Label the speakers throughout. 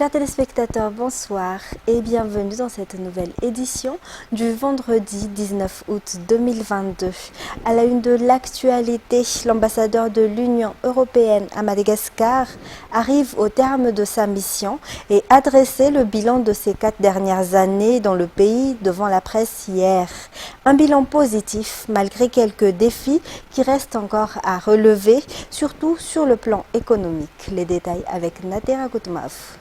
Speaker 1: Chers téléspectateurs, bonsoir et bienvenue dans cette nouvelle édition du vendredi 19 août 2022. À la une de l'actualité, l'ambassadeur de l'Union européenne à Madagascar arrive au terme de sa mission et a dressé le bilan de ces 4 dernières années dans le pays devant la presse hier. Un bilan positif malgré quelques défis qui restent encore à relever, surtout sur le plan économique. Les détails avec Natera Koutmaf.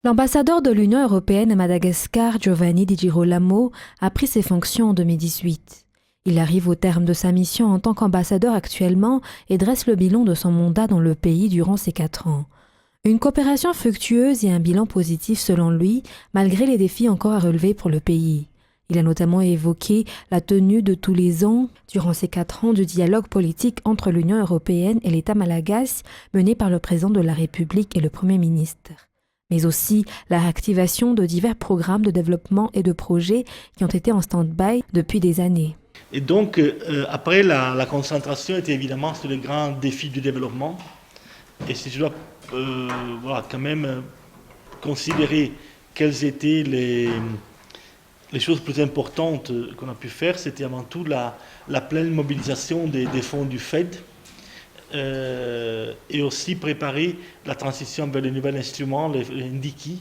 Speaker 2: L'ambassadeur de l'Union européenne à Madagascar, Giovanni Di Girolamo, a pris ses fonctions en 2018. Il arrive au terme de sa mission en tant qu'ambassadeur actuellement et dresse le bilan de son mandat dans le pays durant ces 4 ans. Une coopération fructueuse et un bilan positif selon lui, malgré les défis encore à relever pour le pays. Il a notamment évoqué la tenue de tous les ans, durant ces 4 ans, du dialogue politique entre l'Union européenne et l'État malagasy, mené par le président de la République et le Premier ministre. Mais aussi la réactivation de divers programmes de développement et de projets qui ont été en stand-by depuis des années.
Speaker 3: Et donc, après, la concentration était évidemment sur les grands défis du développement. Et si je dois quand même considérer quelles étaient les choses plus importantes qu'on a pu faire, c'était avant tout la pleine mobilisation des fonds du FED, et aussi préparer la transition vers les nouveaux instruments, les NDICI,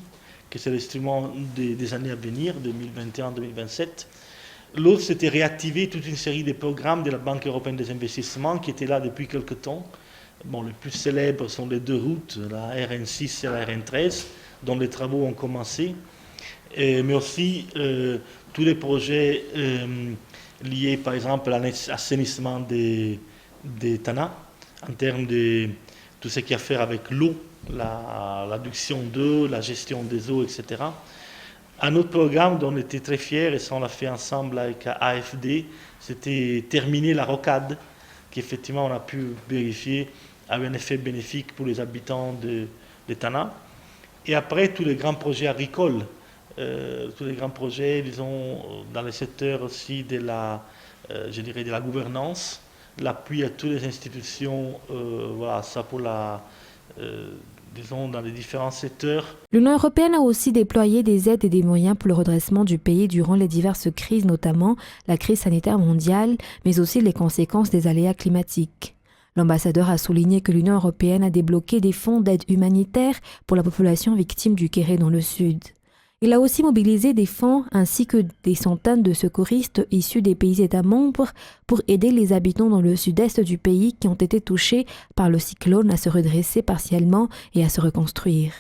Speaker 3: que c'est l'instrument des années à venir, 2021-2027. L'autre, c'était réactiver toute une série de programmes de la Banque européenne des investissements qui étaient là depuis quelque temps. Bon, les plus célèbres sont les 2 routes, la RN6 et la RN13, dont les travaux ont commencé, mais aussi tous les projets liés, par exemple, à l'assainissement des Tana, en termes de tout ce qui a à faire avec l'eau, l'adduction d'eau, la gestion des eaux, etc. Un autre programme dont on était très fiers, et ça on l'a fait ensemble avec AFD, c'était terminer la rocade, qu'effectivement on a pu vérifier avait un effet bénéfique pour les habitants de Tana. Et après, tous les grands projets agricoles, tous les grands projets, disons, dans le secteur aussi de la gouvernance, l'appui à toutes les institutions, ça pour disons, dans les différents secteurs.
Speaker 2: L'Union européenne a aussi déployé des aides et des moyens pour le redressement du pays durant les diverses crises, notamment la crise sanitaire mondiale, mais aussi les conséquences des aléas climatiques. L'ambassadeur a souligné que l'Union européenne a débloqué des fonds d'aide humanitaire pour la population victime du Kéré dans le sud. Il a aussi mobilisé des fonds ainsi que des centaines de secouristes issus des pays États membres pour aider les habitants dans le sud-est du pays qui ont été touchés par le cyclone à se redresser partiellement et à se reconstruire.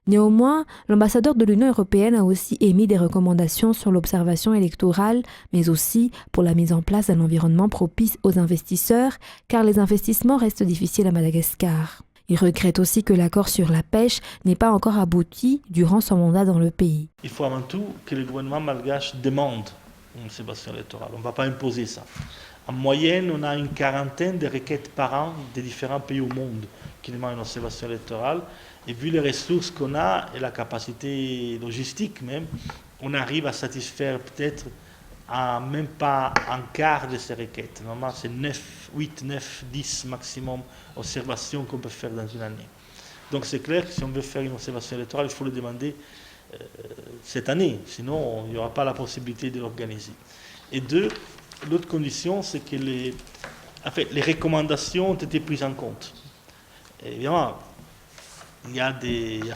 Speaker 2: Néanmoins, l'ambassadeur de l'Union européenne a aussi émis des recommandations sur l'observation électorale, mais aussi pour la mise en place d'un environnement propice aux investisseurs, car les investissements restent difficiles à Madagascar. Il regrette aussi que l'accord sur la pêche n'ait pas encore abouti durant son mandat dans le pays.
Speaker 3: Il faut avant tout que le gouvernement malgache demande une observation électorale. On ne va pas imposer ça. En moyenne, on a une 40aine de requêtes par an des différents pays au monde qui demandent une observation électorale. Et vu les ressources qu'on a et la capacité logistique même, on arrive à satisfaire peut-être même pas un quart de ces requêtes. Normalement, c'est 8, 9, 10 maximum observations qu'on peut faire dans une année. Donc c'est clair que si on veut faire une observation électorale, il faut le demander cette année. Sinon, il n'y aura pas la possibilité de l'organiser. Et l'autre condition, c'est que les recommandations ont été prises en compte. Et évidemment, il y a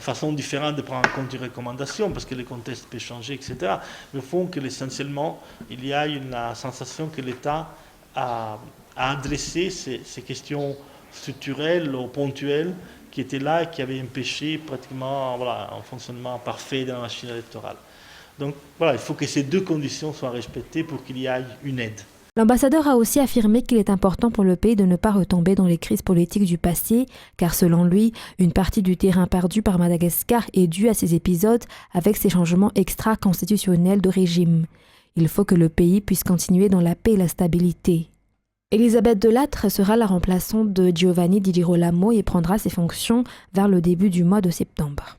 Speaker 3: façons différentes de prendre en compte une recommandation parce que le contexte peut changer, etc. Mais au fond, essentiellement, il y a la sensation que l'État a adressé ces questions structurelles ou ponctuelles qui étaient là et qui avaient empêché pratiquement un fonctionnement parfait de la machine électorale. Donc il faut que ces 2 conditions soient respectées pour qu'il y ait une aide.
Speaker 2: L'ambassadeur a aussi affirmé qu'il est important pour le pays de ne pas retomber dans les crises politiques du passé, car selon lui, une partie du terrain perdu par Madagascar est due à ces épisodes avec ces changements extra-constitutionnels de régime. Il faut que le pays puisse continuer dans la paix et la stabilité. Elisabeth Delattre sera la remplaçante de Giovanni Di Girolamo et prendra ses fonctions vers le début du mois de septembre.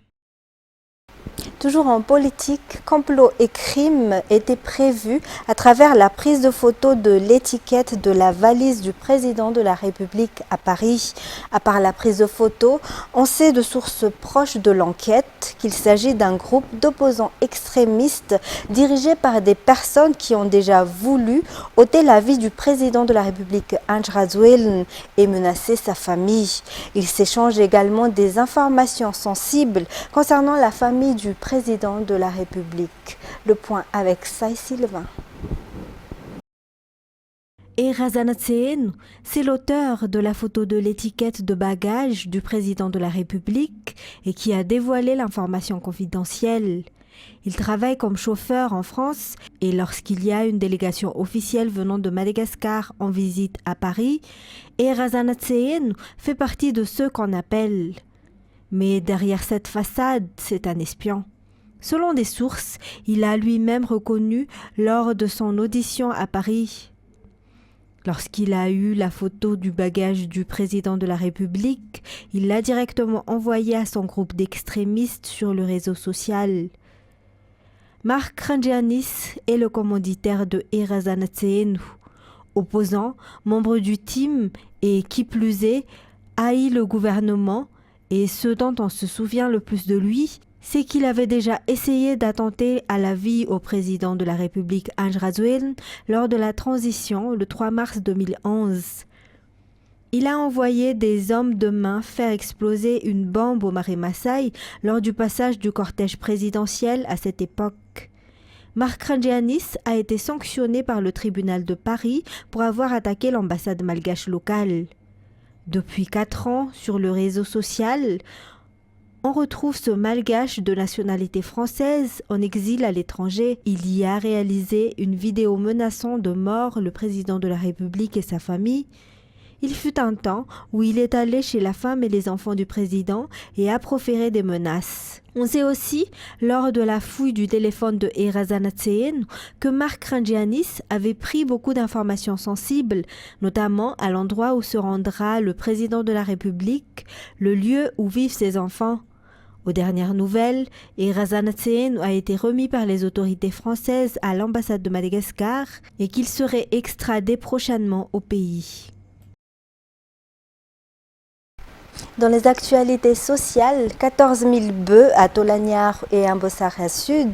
Speaker 1: Toujours en politique, complot et crime étaient prévus à travers la prise de photo de l'étiquette de la valise du président de la République à Paris. À part la prise de photo, on sait de sources proches de l'enquête qu'il s'agit d'un groupe d'opposants extrémistes dirigés par des personnes qui ont déjà voulu ôter la vie du président de la République Ange Razouel et menacer sa famille. Ils s'échangent également des informations sensibles concernant la famille du président de la République. Le point avec Sai Sylvain.
Speaker 2: Et Razan Tseenu, c'est l'auteur de la photo de l'étiquette de bagage du président de la République et qui a dévoilé l'information confidentielle. Il travaille comme chauffeur en France et lorsqu'il y a une délégation officielle venant de Madagascar en visite à Paris, et Razan Tseenu fait partie de ceux qu'on appelle. Mais derrière cette façade, c'est un espion. Selon des sources, il a lui-même reconnu lors de son audition à Paris. Lorsqu'il a eu la photo du bagage du président de la République, il l'a directement envoyée à son groupe d'extrémistes sur le réseau social. Marc Randjanis est le commanditaire de Razan Tseenu. Opposant, membre du team et qui plus est, haït le gouvernement, et ce dont on se souvient le plus de lui, c'est qu'il avait déjà essayé d'attenter à la vie au président de la République Ange Razouel lors de la transition le 3 mars 2011. Il a envoyé des hommes de main faire exploser une bombe au Marais Massaï lors du passage du cortège présidentiel à cette époque. Marc Randjanis a été sanctionné par le tribunal de Paris pour avoir attaqué l'ambassade malgache locale. Depuis 4 ans, sur le réseau social, on retrouve ce malgache de nationalité française en exil à l'étranger. Il y a réalisé une vidéo menaçant de mort le président de la République et sa famille. Il fut un temps où il est allé chez la femme et les enfants du président et a proféré des menaces. On sait aussi, lors de la fouille du téléphone de Razan Tseenu, que Marc Randjanis avait pris beaucoup d'informations sensibles, notamment à l'endroit où se rendra le président de la République, le lieu où vivent ses enfants. Aux dernières nouvelles, Razan Tseenu a été remis par les autorités françaises à l'ambassade de Madagascar et qu'il serait extradé prochainement au pays.
Speaker 1: Dans les actualités sociales, 14 000 bœufs à Tolaniar et à Mbossara Sud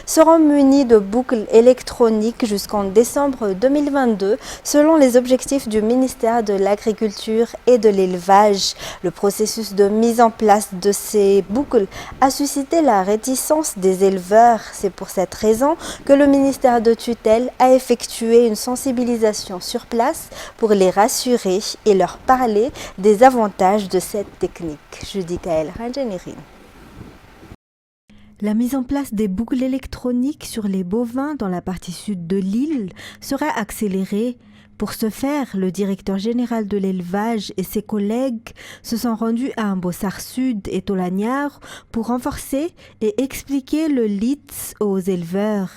Speaker 1: seront munis de boucles électroniques jusqu'en décembre 2022, selon les objectifs du ministère de l'Agriculture et de l'Élevage. Le processus de mise en place de ces boucles a suscité la réticence des éleveurs. C'est pour cette raison que le ministère de tutelle a effectué une sensibilisation sur place pour les rassurer et leur parler des avantages de cette technique. Judicaël Ranjanirin.
Speaker 2: La mise en place des boucles électroniques sur les bovins dans la partie sud de l'île sera accélérée. Pour ce faire, le directeur général de l'élevage et ses collègues se sont rendus à Mbossara Sud et Tolaniar pour renforcer et expliquer le LITS aux éleveurs.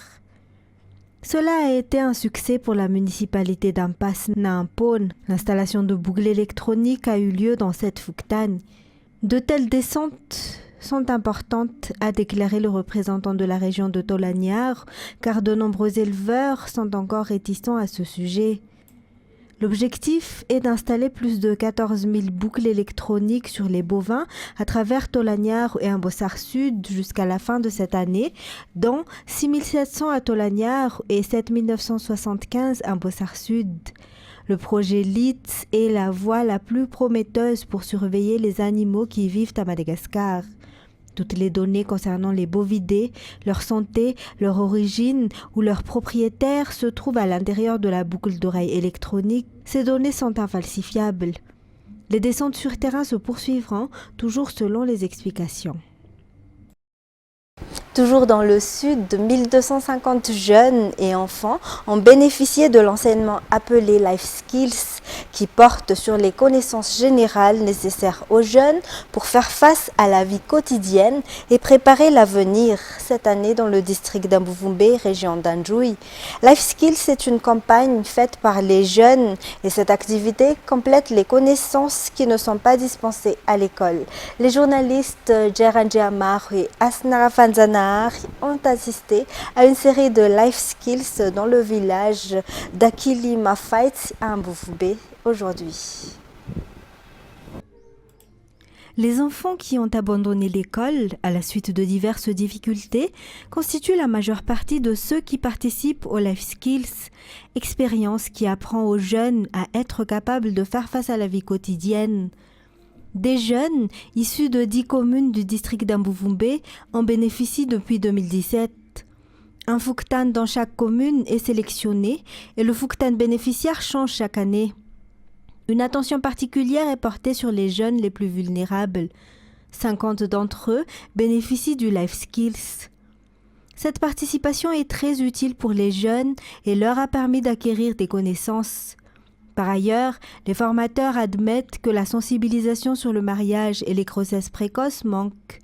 Speaker 2: Cela a été un succès pour la municipalité d'Ampas Nampon. L'installation de boucles électroniques a eu lieu dans cette Fouktane. De telles descentes sont importantes, a déclaré le représentant de la région de Tolaniar, car de nombreux éleveurs sont encore réticents à ce sujet. L'objectif est d'installer plus de 14 000 boucles électroniques sur les bovins à travers Tolaniar et Mbossara Sud jusqu'à la fin de cette année, dont 6 700 à Tolaniar et 7 975 à Mbossara Sud. Le projet LITS est la voie la plus prometteuse pour surveiller les animaux qui vivent à Madagascar. Toutes les données concernant les bovidés, leur santé, leur origine ou leur propriétaire se trouvent à l'intérieur de la boucle d'oreille électronique. Ces données sont infalsifiables. Les descentes sur terrain se poursuivront, toujours selon les explications.
Speaker 1: Toujours dans le sud, 1250 jeunes et enfants ont bénéficié de l'enseignement appelé Life Skills, qui porte sur les connaissances générales nécessaires aux jeunes pour faire face à la vie quotidienne et préparer l'avenir cette année dans le district d'Ambuvumbe, région d'Anjouï. Life Skills est une campagne faite par les jeunes et cette activité complète les connaissances qui ne sont pas dispensées à l'école. Les journalistes Djeranje Amar et Asnara Fanzana ont assisté à une série de life skills dans le village d'Akili Mafait à Ambuvumbe aujourd'hui. Les enfants qui ont abandonné l'école à la suite de diverses difficultés constituent la majeure partie de ceux qui participent aux Life Skills, expérience qui apprend aux jeunes à être capables de faire face à la vie quotidienne. Des jeunes issus de 10 communes du district d'Ambuvumbe en bénéficient depuis 2017. Un Fouktan dans chaque commune est sélectionné et le Fouktan bénéficiaire change chaque année. Une attention particulière est portée sur les jeunes les plus vulnérables. 50 d'entre eux bénéficient du Life Skills. Cette participation est très utile pour les jeunes et leur a permis d'acquérir des connaissances. Par ailleurs, les formateurs admettent que la sensibilisation sur le mariage et les grossesses précoces manque.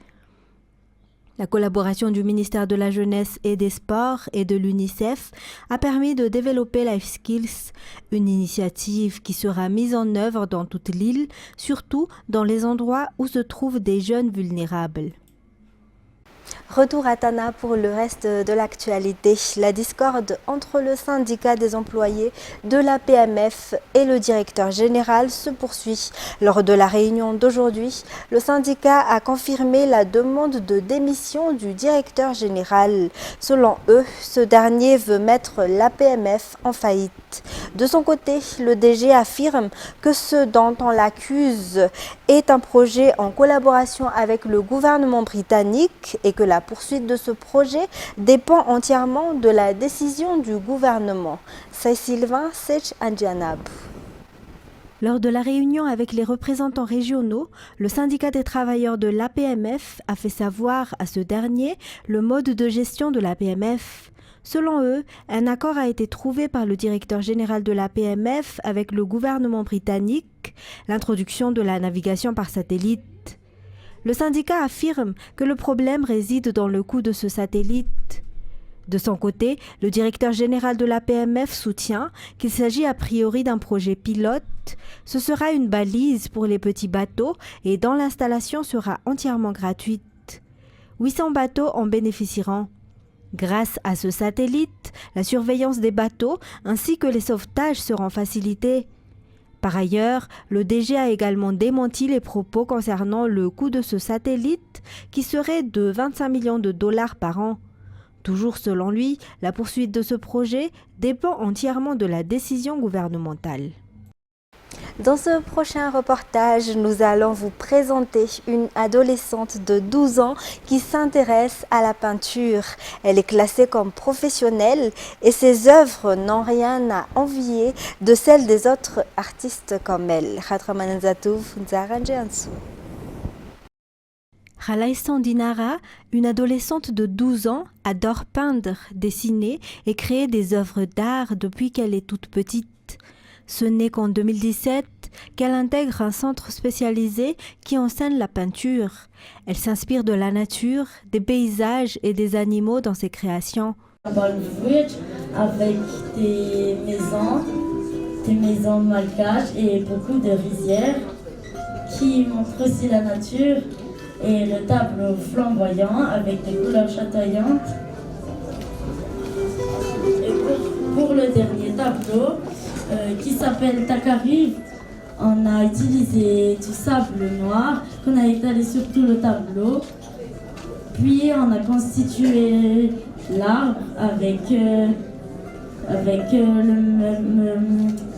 Speaker 1: La collaboration du ministère de la Jeunesse et des Sports et de l'UNICEF a permis de développer Life Skills, une initiative qui sera mise en œuvre dans toute l'île, surtout dans les endroits où se trouvent des jeunes vulnérables. Retour à Tana pour le reste de l'actualité. La discorde entre le syndicat des employés de la PMF et le directeur général se poursuit. Lors de la réunion d'aujourd'hui, le syndicat a confirmé la demande de démission du directeur général. Selon eux, ce dernier veut mettre la PMF en faillite. De son côté, le DG affirme que ce dont on l'accuse est un projet en collaboration avec le gouvernement britannique et que la poursuite de ce projet dépend entièrement de la décision du gouvernement. C'est Sylvain Sech Andjanab. Lors de la réunion avec les représentants régionaux, le syndicat des travailleurs de l'APMF a fait savoir à ce dernier le mode de gestion de l'APMF. Selon eux, un accord a été trouvé par le directeur général de l'APMF avec le gouvernement britannique, l'introduction de la navigation par satellite. Le syndicat affirme que le problème réside dans le coût de ce satellite. De son côté, le directeur général de l'APMF soutient qu'il s'agit a priori d'un projet pilote. Ce sera une balise pour les petits bateaux et dont l'installation sera entièrement gratuite. 800 bateaux en bénéficieront. Grâce à ce satellite, la surveillance des bateaux ainsi que les sauvetages seront facilités. Par ailleurs, le DG a également démenti les propos concernant le coût de ce satellite qui serait de 25 millions de dollars par an. Toujours selon lui, la poursuite de ce projet dépend entièrement de la décision gouvernementale. Dans ce prochain reportage, nous allons vous présenter une adolescente de 12 ans qui s'intéresse à la peinture. Elle est classée comme professionnelle et ses œuvres n'ont rien à envier de celles des autres artistes comme elle. Khalaïsan Dinara, une adolescente de 12 ans, adore peindre, dessiner et créer des œuvres d'art depuis qu'elle est toute petite. Ce n'est qu'en 2017 qu'elle intègre un centre spécialisé qui enseigne la peinture. Elle s'inspire de la nature, des paysages et des animaux dans ses créations.
Speaker 4: Dans le village, avec des maisons malgaches et beaucoup de rizières qui montrent aussi la nature et le tableau flamboyant avec des couleurs chatoyantes. Et pour le dernier tableau, qui s'appelle Takari, on a utilisé du sable noir qu'on a étalé sur tout le tableau. Puis on a constitué l'arbre avec le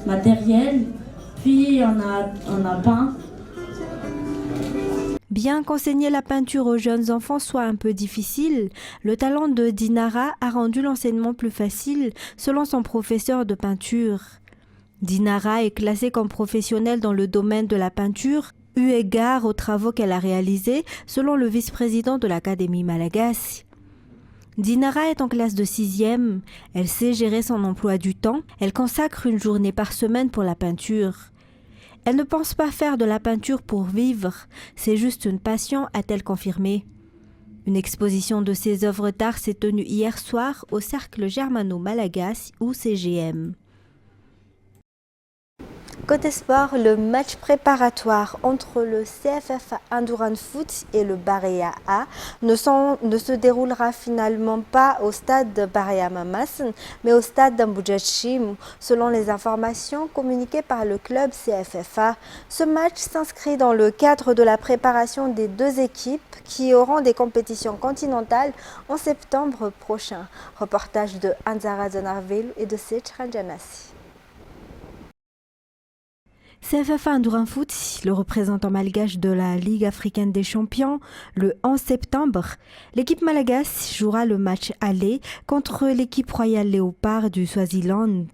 Speaker 4: matériel. Puis on a peint.
Speaker 1: Bien qu'enseigner la peinture aux jeunes enfants soit un peu difficile, le talent de Dinara a rendu l'enseignement plus facile selon son professeur de peinture. Dinara est classée comme professionnelle dans le domaine de la peinture, eu égard aux travaux qu'elle a réalisés, selon le vice-président de l'Académie malagasy.
Speaker 2: Dinara est en classe de 6e. Elle sait gérer son emploi du temps. Elle consacre une journée par semaine pour la peinture. Elle ne pense pas faire de la peinture pour vivre. C'est juste une passion, a-t-elle confirmé. Une exposition de ses œuvres d'art s'est tenue hier soir au Cercle Germano-Malagasy ou CGM.
Speaker 1: Côté sport, le match préparatoire entre le CFFA Indurant Foot et le Barea A ne se déroulera finalement pas au stade Barea Mamassen, mais au stade d'Ambujachim, selon les informations communiquées par le club CFFA. Ce match s'inscrit dans le cadre de la préparation des deux équipes qui auront des compétitions continentales en septembre prochain. Reportage de Anzara Zonarville et de Sech Ranjanasi.
Speaker 2: CFFA Indurant Foot, le représentant malgache de la Ligue africaine des champions, le 11 septembre, l'équipe malgache jouera le match aller contre l'équipe Royal Léopard du Swaziland.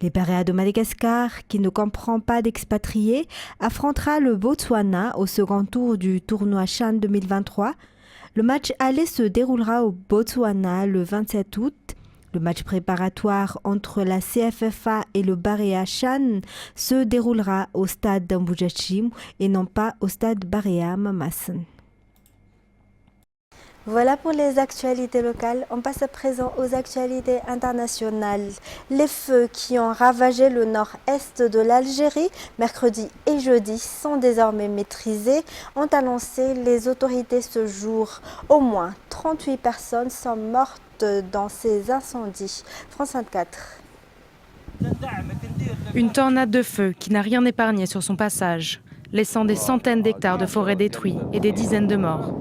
Speaker 2: Les Barea de Madagascar, qui ne comprend pas d'expatriés, affrontera le Botswana au second tour du tournoi CHAN 2023. Le match aller se déroulera au Botswana le 27 août. Le match préparatoire entre la CFFA et le Barea CHAN se déroulera au stade d'Ambujachim et non pas au stade Barea Mamassen.
Speaker 1: Voilà pour les actualités locales. On passe à présent aux actualités internationales. Les feux qui ont ravagé le nord-est de l'Algérie mercredi et jeudi sont désormais maîtrisés, ont annoncé les autorités ce jour. Au moins 38 personnes sont mortes dans ces incendies. France 24.
Speaker 5: Une tornade de feu qui n'a rien épargné sur son passage, laissant des centaines d'hectares de forêts détruits et des dizaines de morts.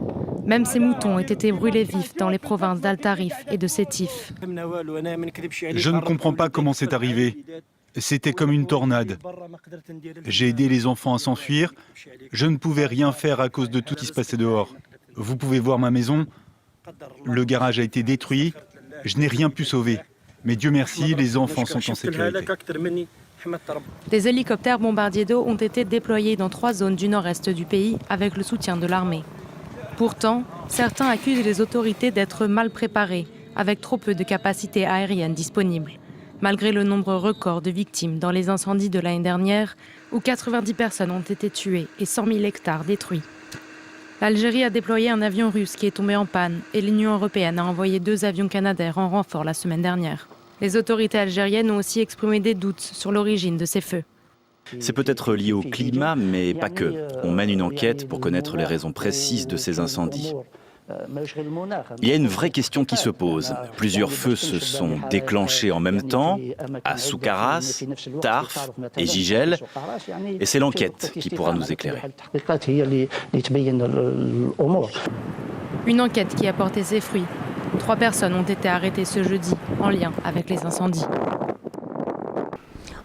Speaker 5: Même ces moutons ont été brûlés vifs dans les provinces d'Al-Tarif et de Sétif.
Speaker 6: Je ne comprends pas comment c'est arrivé. C'était comme une tornade. J'ai aidé les enfants à s'enfuir. Je ne pouvais rien faire à cause de tout ce qui se passait dehors. Vous pouvez voir ma maison. Le garage a été détruit. Je n'ai rien pu sauver. Mais Dieu merci, les enfants sont en sécurité.
Speaker 5: Des hélicoptères bombardiers d'eau ont été déployés dans 3 zones du nord-est du pays avec le soutien de l'armée. Pourtant, certains accusent les autorités d'être mal préparées, avec trop peu de capacités aériennes disponibles, malgré le nombre record de victimes dans les incendies de l'année dernière, où 90 personnes ont été tuées et 100 000 hectares détruits. L'Algérie a déployé un avion russe qui est tombé en panne et l'Union européenne a envoyé 2 avions canadaires en renfort la semaine dernière. Les autorités algériennes ont aussi exprimé des doutes sur l'origine de ces feux.
Speaker 7: C'est peut-être lié au climat, mais pas que. On mène une enquête pour connaître les raisons précises de ces incendies. Il y a une vraie question qui se pose. Plusieurs feux se sont déclenchés en même temps, à Soukaras, Tarf et Jijel, et c'est l'enquête qui pourra nous éclairer.
Speaker 5: Une enquête qui a porté ses fruits. 3 personnes ont été arrêtées ce jeudi en lien avec les incendies.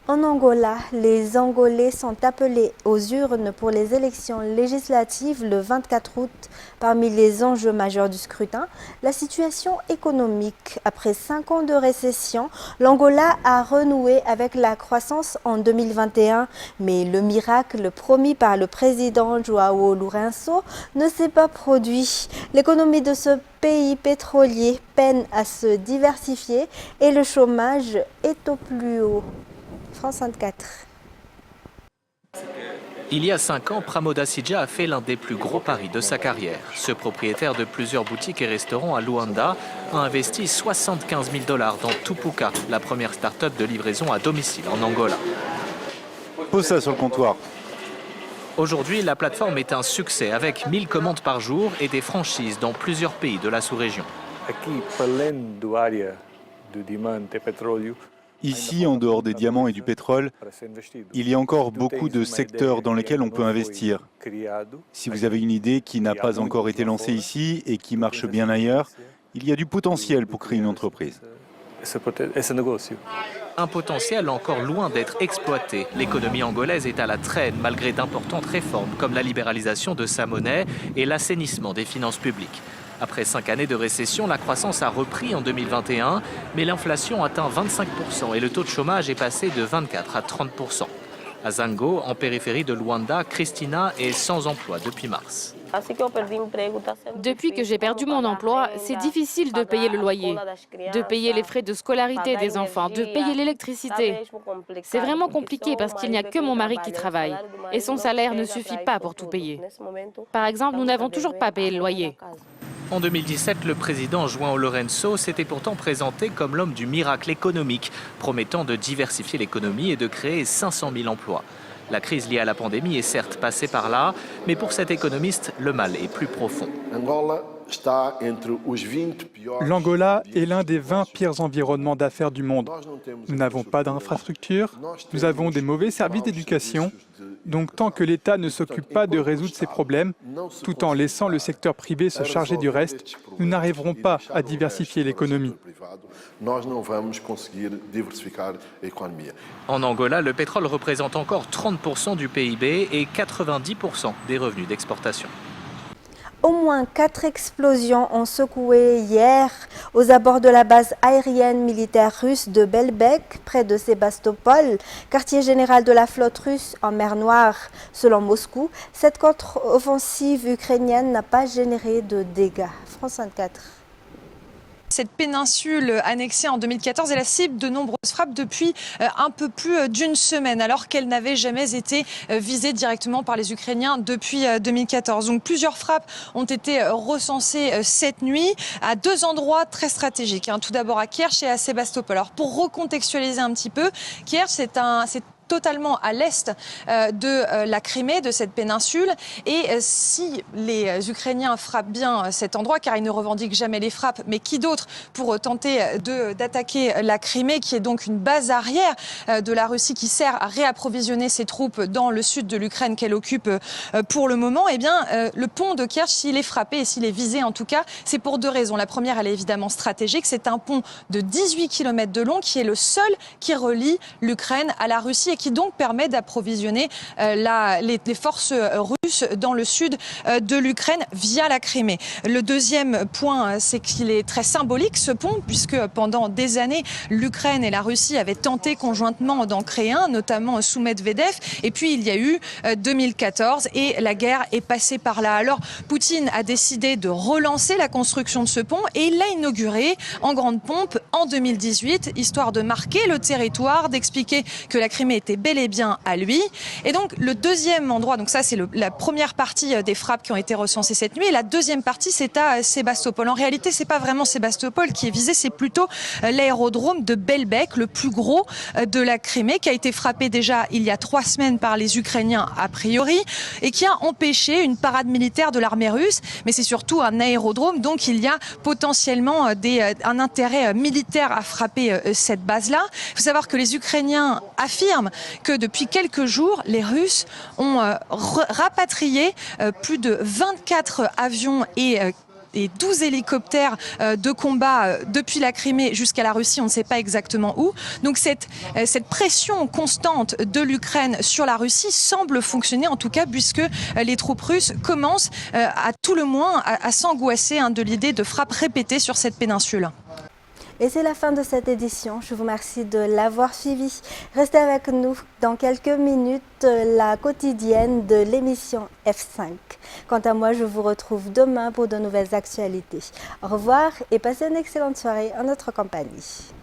Speaker 1: En Angola, les Angolais sont appelés aux urnes pour les élections législatives le 24 août. Parmi les enjeux majeurs du scrutin, la situation économique. Après 5 ans de récession, l'Angola a renoué avec la croissance en 2021. Mais le miracle promis par le président João Lourenço ne s'est pas produit. L'économie de ce pays pétrolier peine à se diversifier et le chômage est au plus haut. France 24.
Speaker 8: Il y a 5 ans, Pramoda Sidja a fait l'un des plus gros paris de sa carrière. Ce propriétaire de plusieurs boutiques et restaurants à Luanda a investi $75 000 dans Tupuka, la première start-up de livraison à domicile en Angola.
Speaker 6: Pose ça sur le comptoir.
Speaker 8: Aujourd'hui, la plateforme est un succès avec 1000 commandes par jour et des franchises dans plusieurs pays de la sous-région.
Speaker 6: Ici, en dehors des diamants et du pétrole, il y a encore beaucoup de secteurs dans lesquels on peut investir. Si vous avez une idée qui n'a pas encore été lancée ici et qui marche bien ailleurs, il y a du potentiel pour créer une entreprise.
Speaker 8: Un potentiel encore loin d'être exploité. L'économie angolaise est à la traîne malgré d'importantes réformes comme la libéralisation de sa monnaie et l'assainissement des finances publiques. Après 5 années de récession, la croissance a repris en 2021, mais l'inflation atteint 25% et le taux de chômage est passé de 24 à 30%. À Zango, en périphérie de Luanda, Christina est sans emploi depuis mars.
Speaker 9: Depuis que j'ai perdu mon emploi, c'est difficile de payer le loyer, de payer les frais de scolarité des enfants, de payer l'électricité. C'est vraiment compliqué parce qu'il n'y a que mon mari qui travaille et son salaire ne suffit pas pour tout payer. Par exemple, nous n'avons toujours pas payé le loyer.
Speaker 8: En 2017, le président João Lourenço s'était pourtant présenté comme l'homme du miracle économique, promettant de diversifier l'économie et de créer 500 000 emplois. La crise liée à la pandémie est certes passée par là, mais pour cet économiste, le mal est plus profond.
Speaker 10: L'Angola est l'un des 20 pires environnements d'affaires du monde. Nous n'avons pas d'infrastructures, nous avons des mauvais services d'éducation. Donc tant que l'État ne s'occupe pas de résoudre ces problèmes, tout en laissant le secteur privé se charger du reste, nous n'arriverons pas à diversifier l'économie.
Speaker 8: En Angola, le pétrole représente encore 30% du PIB et 90% des revenus d'exportation.
Speaker 1: Au moins 4 explosions ont secoué hier aux abords de la base aérienne militaire russe de Belbek, près de Sébastopol, quartier général de la flotte russe en mer Noire. Selon Moscou, cette contre-offensive ukrainienne n'a pas généré de dégâts. France 24.
Speaker 11: Cette péninsule annexée en 2014 est la cible de nombreuses frappes depuis un peu plus d'une semaine, alors qu'elle n'avait jamais été visée directement par les Ukrainiens depuis 2014. Donc plusieurs frappes ont été recensées cette nuit à 2 endroits très stratégiques. Tout d'abord à Kerch et à Sébastopol. Alors pour recontextualiser un petit peu, Kerch c'est totalement à l'est de la Crimée, de cette péninsule. Et si les Ukrainiens frappent bien cet endroit, car ils ne revendiquent jamais les frappes, mais qui d'autre pour tenter d'attaquer la Crimée, qui est donc une base arrière de la Russie qui sert à réapprovisionner ses troupes dans le sud de l'Ukraine qu'elle occupe pour le moment, eh bien, le pont de Kerch, s'il est frappé et s'il est visé en tout cas, c'est pour 2 raisons. La première, elle est évidemment stratégique. C'est un pont de 18 km de long qui est le seul qui relie l'Ukraine à la Russie et qui donc permet d'approvisionner les forces russes dans le sud de l'Ukraine via la Crimée. Le deuxième point, c'est qu'il est très symbolique ce pont, puisque pendant des années, l'Ukraine et la Russie avaient tenté conjointement d'en créer un, notamment sous Medvedev. Et puis il y a eu 2014 et la guerre est passée par là. Alors Poutine a décidé de relancer la construction de ce pont et il l'a inauguré en grande pompe en 2018, histoire de marquer le territoire, d'expliquer que la Crimée était bel et bien à lui. Et donc le deuxième endroit, donc ça c'est la première partie des frappes qui ont été recensées cette nuit, et la deuxième partie c'est à Sébastopol. En réalité c'est pas vraiment Sébastopol qui est visé, c'est plutôt l'aérodrome de Belbek, le plus gros de la Crimée, qui a été frappé déjà il y a 3 semaines par les Ukrainiens a priori, et qui a empêché une parade militaire de l'armée russe. Mais c'est surtout un aérodrome, donc il y a potentiellement un intérêt militaire à frapper cette base-là. Il faut savoir que les Ukrainiens affirment que depuis quelques jours, les Russes ont rapatrié plus de 24 avions et 12 hélicoptères de combat depuis la Crimée jusqu'à la Russie, on ne sait pas exactement où. Donc cette pression constante de l'Ukraine sur la Russie semble fonctionner, en tout cas puisque les troupes russes commencent à tout le moins à s'angoisser de l'idée de frappes répétées sur cette péninsule.
Speaker 1: Et c'est la fin de cette édition. Je vous remercie de l'avoir suivi. Restez avec nous dans quelques minutes, la quotidienne de l'émission F5. Quant à moi, je vous retrouve demain pour de nouvelles actualités. Au revoir et passez une excellente soirée en notre compagnie.